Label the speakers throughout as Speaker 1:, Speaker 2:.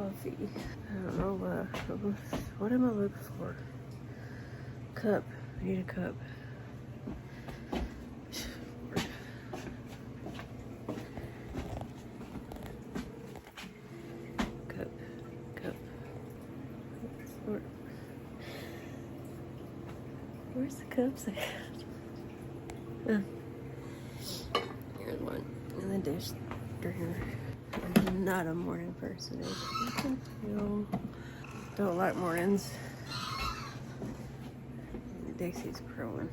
Speaker 1: coffee. I don't know what am I looking for? Cup. I need a cup. Cup. Where's the cups at? Here's one in the dish here. I'm not a morning person. Don't like mornings. Dixie's crowing.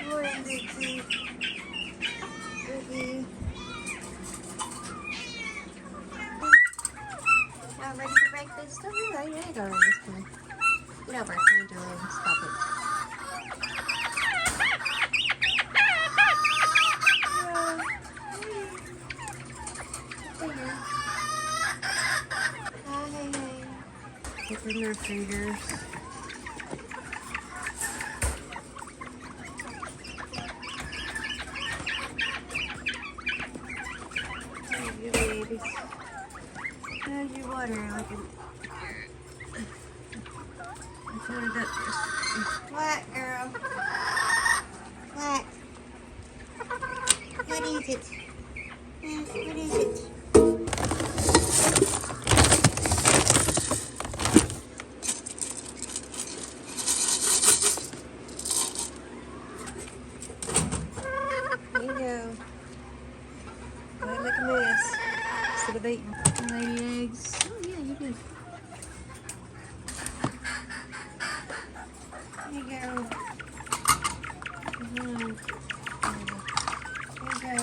Speaker 1: Morning, Dixie. Ricky. Y'all ready for breakfast? Oh, yeah, you ain't going this time. Get over. Can you do it? Stop it. Open their fingers. Hey, you babies. How's your water looking? Put it up just flat, girl. Flat. What is it? What is it? There you go. Don't make a mess. Instead of eating lady eggs. Oh yeah, you do. There you go. There you go.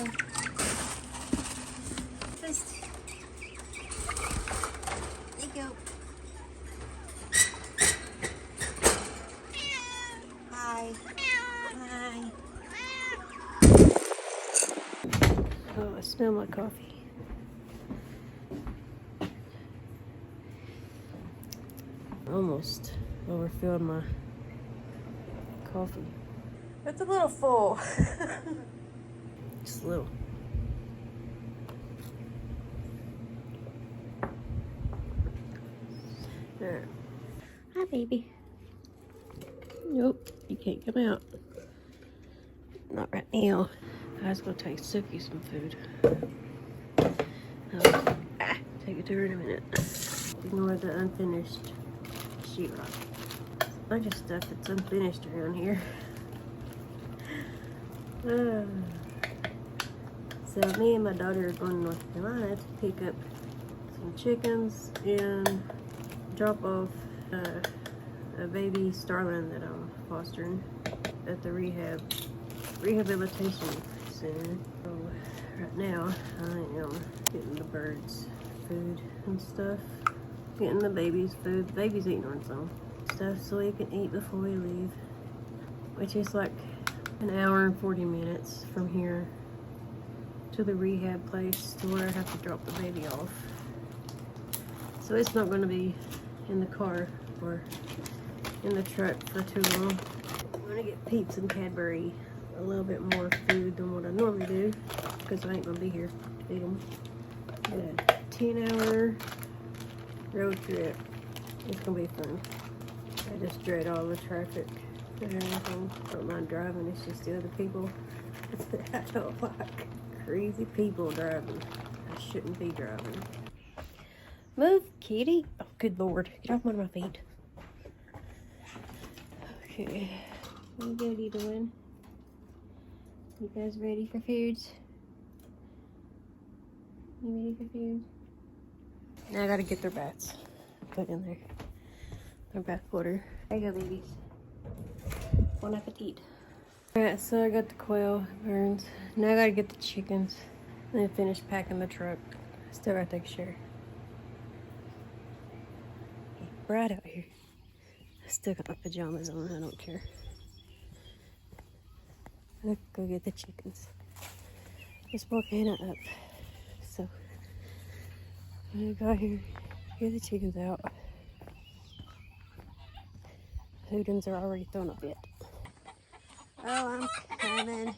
Speaker 1: Just. There you go. Hi. Hi. Oh, I smell my coffee. Almost overfilled my coffee. It's a little full. Just a little. There. Hi, baby. Nope, you can't come out. Not right now. I was gonna take Suki some food. Take it to her in a minute. Ignore the unfinished sheetrock. A bunch of stuff that's unfinished around here. So me and my daughter are going to North Carolina to pick up some chickens and drop off a baby starling that I'm fostering at the rehabilitation center. So right now I am getting the birds food and stuff. Getting the babies food. The baby's eating on some stuff so he can eat before we leave. Which is like an hour and 40 minutes from here to the rehab place to where I have to drop the baby off. So it's not going to be in the car or in the truck for too long. I'm going to get Peeps and Cadbury a little bit more food than what I normally do because I ain't going to be here to feed them. Yeah, 10-hour road trip. It's going to be fun. I just dread all the traffic and everything. Don't mind driving, it's just the other people. I don't like crazy people driving. I shouldn't be driving. Move, kitty. Oh, good lord. Get off one of my feet. Okay. You ready to win? You guys ready for foods? You ready for food? Now I gotta get their bats. Put in there. Their bath water. There you go, babies. Bon appetit. Alright, so I got the quail burns. Now I gotta get the chickens. And then finish packing the truck. Still gotta take a shower. It's bright out here. I still got my pajamas on, I don't care. Let's go get the chickens. Just woke Hannah up. So when I got here, get the chickens out. Hoodins are already thrown up yet. Oh, I'm coming.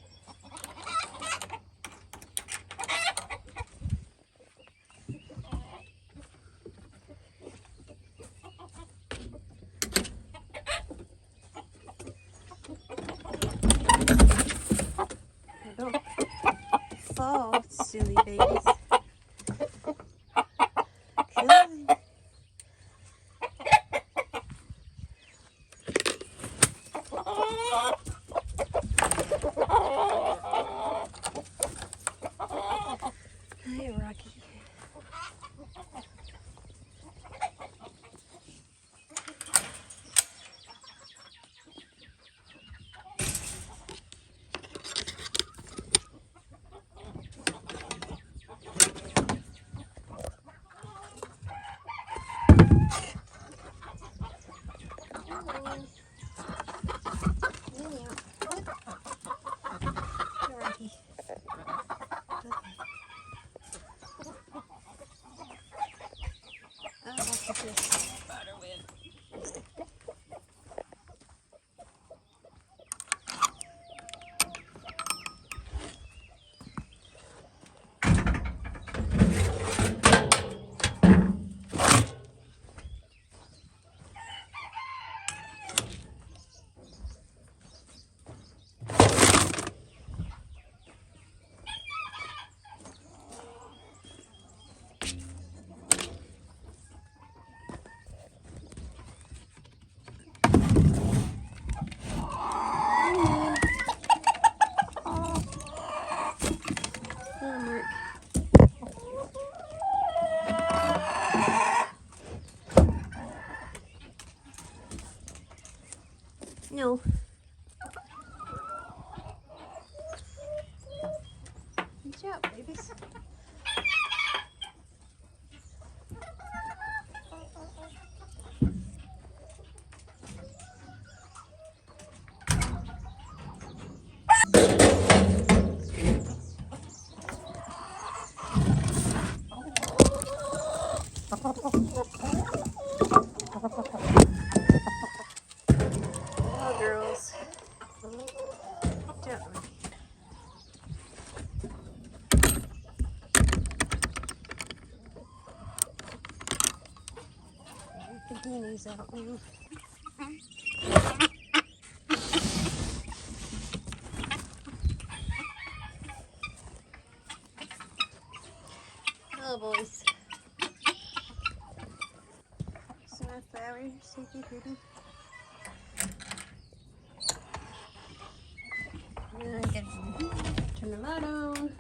Speaker 1: silly babies. Come on. Hey, Rocky. Rocky. Oh, look at this spider web. No. Good job, babies. Oh, girls. Gently. Get the guineas out now. Oh, boys. Sunflower, super pretty. And I gotta turn the light on.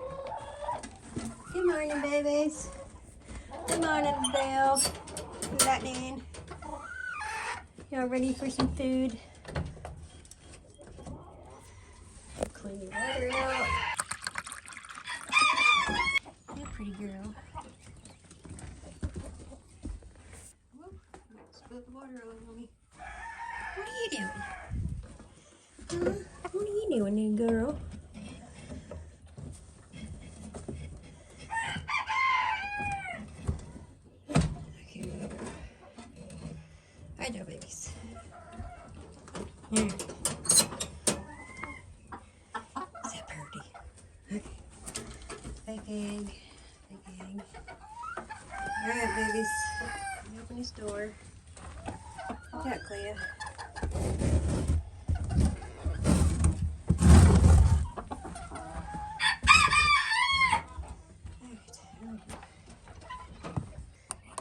Speaker 1: Good morning, babies. Good morning, Dale. Good afternoon. Y'all ready for some food? Clean your water out. You're a pretty girl. Whoop, spill the water all on me. What are you doing? Huh? What are you doing there, girl? Okay. Hi there, babies. Here. Is that pretty? Okay. Fake egg. Fake egg. Alright, babies. Open this door. Yeah, Clea.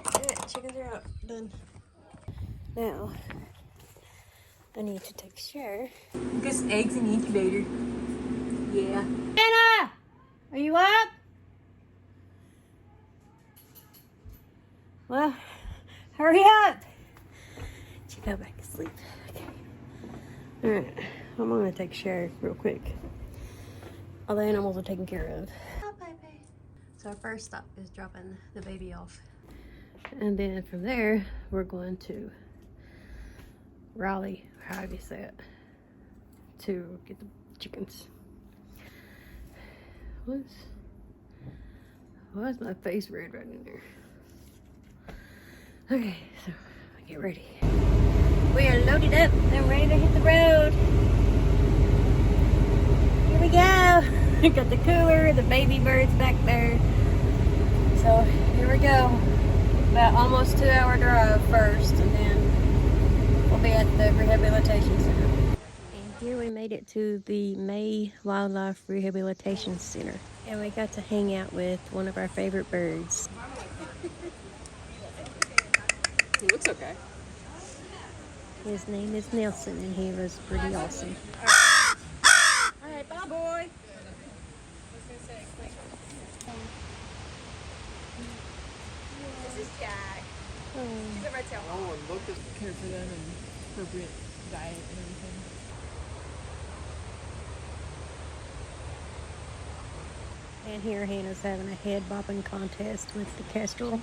Speaker 1: Alright, chickens are out. Done. Now, I need to take a shower. Because eggs in the incubator. Yeah. Anna! Are you up? Well, hurry up! She fell back asleep. Okay. Alright, I'm gonna take a shower real quick. All the animals are taken care of. Oh, baby. So our first stop is dropping the baby off. And then from there, we're going to Raleigh, however you say it, to get the chickens. Why is my face red right in there? Okay, so get ready. We are loaded up and ready to hit the road. Here we go. We got the cooler, the baby birds back there. So here we go. About almost 2-hour drive first, and then we'll be at the rehabilitation center. And here we made it to the May Wildlife Rehabilitation Center. And we got to hang out with one of our favorite birds.
Speaker 2: He looks okay.
Speaker 1: His name is Nelson, and he was pretty awesome.
Speaker 2: All right, bye, boy. This is Jack. She's a red tail. Oh, and look at care for them and appropriate diet and everything.
Speaker 1: And here Hannah's having a head bobbing contest with the kestrel.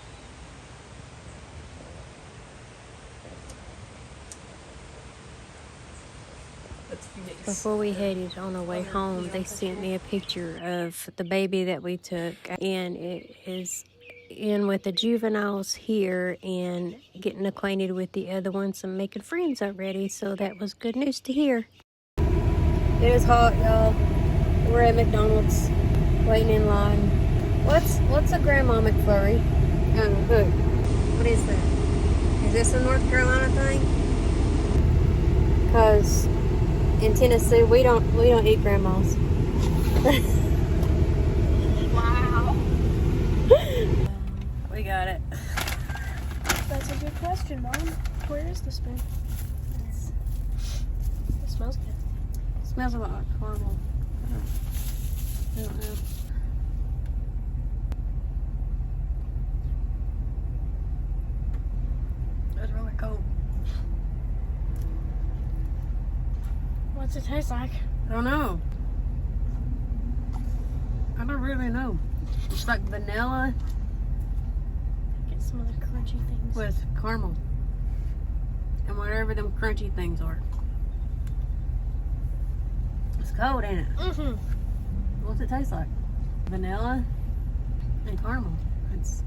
Speaker 1: Before we headed on our way home, they sent me a picture of the baby that we took, and it is in with the juveniles here and getting acquainted with the other ones and making friends already, so that was good news to hear. It is hot, y'all. We're at McDonald's waiting in line. What's a Grandma McFlurry? Oh, look. What is that? Is this a North Carolina thing? Because in Tennessee, we don't eat grandmas.
Speaker 2: Wow.
Speaker 1: We got it.
Speaker 3: That's a good question, Mom. Where is the spoon? It smells good.
Speaker 1: It smells like caramel. I don't know. That's really cold.
Speaker 3: What's it taste like?
Speaker 1: I don't know. I don't really know. It's like vanilla
Speaker 3: Get some of the crunchy things.
Speaker 1: with caramel. And whatever them crunchy things are. It's cold, ain't it?
Speaker 3: Mm-hmm.
Speaker 1: What's it taste like? Vanilla and caramel. It's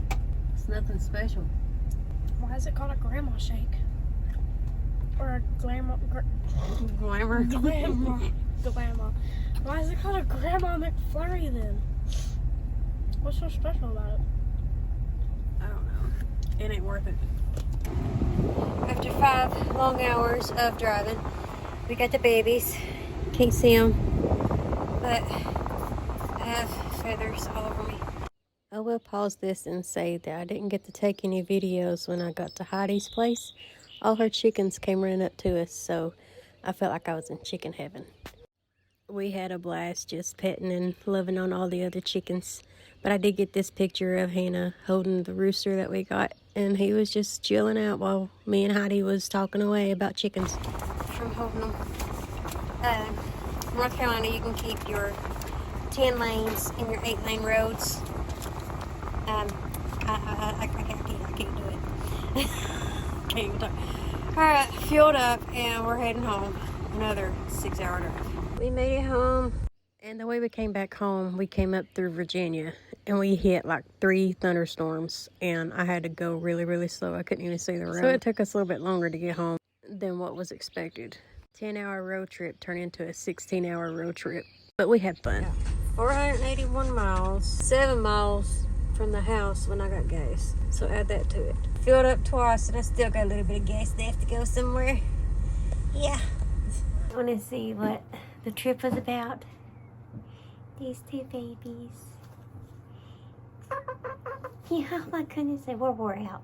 Speaker 1: nothing special.
Speaker 3: Why is it called a grandma shake? Or a glamour?
Speaker 1: Glamour.
Speaker 3: Glamour. Why is it called a Grandma McFlurry then? What's so special about it?
Speaker 1: I don't know. It ain't worth it. After 5 long hours of driving, we got the babies. Can't see them, but I have feathers all over me. I will pause this and say that I didn't get to take any videos when I got to Heidi's place. All her chickens came running up to us, so I felt like I was in chicken heaven. We had a blast just petting and loving on all the other chickens. But I did get this picture of Hannah holding the rooster that we got, and he was just chilling out while me and Heidi was talking away about chickens. From holding them. North Carolina, you can keep your 10 lanes in your 8-lane roads. I can't do it. Can't even talk. Alright, fueled up and we're heading home. Another 6-hour drive. We made it home, and the way we came back home, we came up through Virginia, and we hit like 3 thunderstorms, and I had to go really, really slow. I couldn't even see the road. So it took us a little bit longer to get home than what was expected. 10-hour road trip turned into a 16-hour road trip, but we had fun. 481 miles, 7 miles from the house when I got gas, so add that to it. Filled up twice, and I still got a little bit of gas left to go somewhere. Yeah. I want to see what the trip was about. These 2 babies. Yeah, oh my goodness, they were wore out.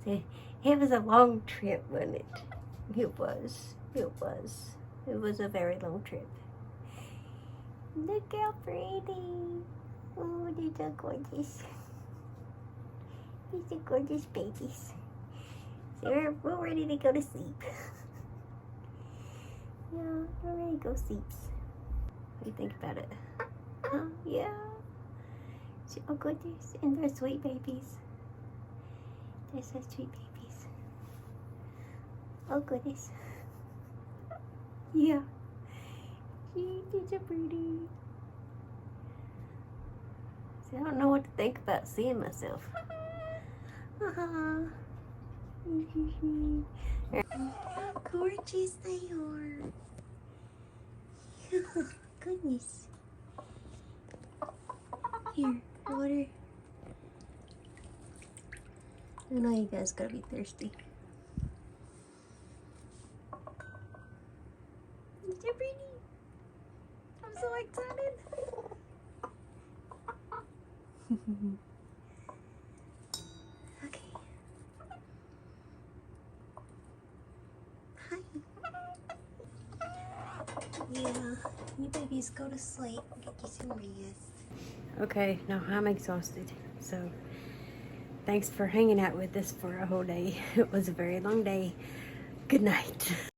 Speaker 1: So it was a long trip, wasn't it? It was. It was. It was a very long trip. Look how pretty. Oh, they're so gorgeous. These are gorgeous babies. So we're ready to go to sleep. Yeah, we're ready to go sleep. What do you think about it? Huh? Yeah. Oh goodness, and they're sweet babies. They're so sweet babies. Oh goodness. Yeah. Gee, they're so pretty. See, I don't know what to think about seeing myself. How gorgeous they are. Oh, goodness. Here, water. I know you guys gotta be thirsty. It's so pretty. I'm so excited.
Speaker 4: Okay. Hi. Yeah, you babies go to sleep. Get you some rest.
Speaker 1: Okay, now I'm exhausted. So thanks for hanging out with us for a whole day. It was a very long day. Good night.